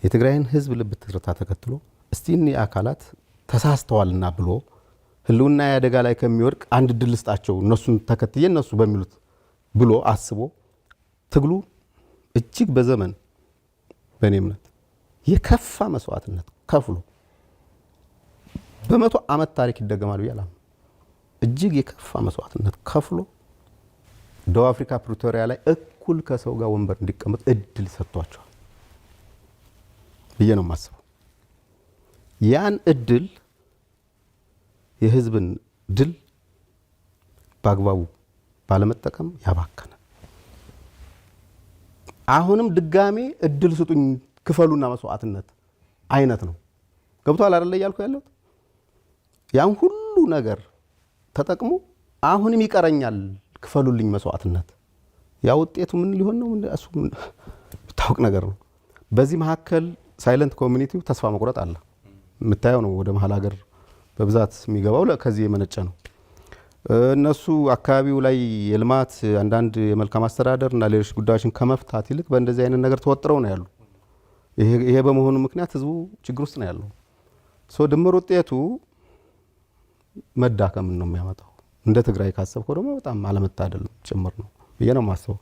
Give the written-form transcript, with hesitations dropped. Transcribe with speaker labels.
Speaker 1: የትግራይን ህዝብ ልብ ትርታ ተከትሎ እስቲ እኒህ አካላት ተሳስተዋልና ብሎ ህልውና ያደጋ ላይ ከሚወድቅ አንድ ድል ስጣቸው እነሱን ተከትዬ እነሱ በሚሉት ብሎ አስቦ ትግሉ እጅግ በዘመን በእኔ እምነት የከፋ መስዋዕትነት ከፍሎ በመቶ ዓመት ታሪክ ይደገማል ብያለሁ። እጅግ የከፋ መስዋዕትነት ከፍሎ ደቡብ አፍሪካ ፕሪቶሪያ ላይ እኩል ከሰው ጋር ወንበር እንዲቀመጥ እድል ሰጥቷቸዋል ብዬ ነው የማስበው። ያን እድል የህዝብን ድል በአግባቡ ባለመጠቀም ያባከነ አሁንም ድጋሜ እድል ስጡኝ ክፈሉና መስዋዕትነት አይነት ነው። ገብቷል አይደል እያልኩ ያለሁት? ያን ሁሉ ነገር ተጠቅሞ አሁንም ይቀረኛል ክፈሉልኝ መስዋዕትነት። ያ ውጤቱ ምን ሊሆን ነው? እሱ ታውቅ ነገር ነው። በዚህ መካከል ሳይለንት ኮሚኒቲው ተስፋ መቁረጥ አለ። የምታየው ነው። ወደ መሀል ሀገር በብዛት የሚገባው ከዚህ የመነጨ ነው። እነሱ አካባቢው ላይ የልማት አንዳንድ የመልካም አስተዳደር እና ሌሎች ጉዳዮችን ከመፍታት ይልቅ በእንደዚህ አይነት ነገር ተወጥረው ነው ያሉ። ይሄ በመሆኑ ምክንያት ህዝቡ ችግር ውስጥ ነው ያለው። ድምር ውጤቱ መዳከምን ነው የሚያመጣው። እንደ ትግራይ ካሰብከው ደግሞ በጣም አለመታደል ጭምር ነው ብዬ ነው የማስበው።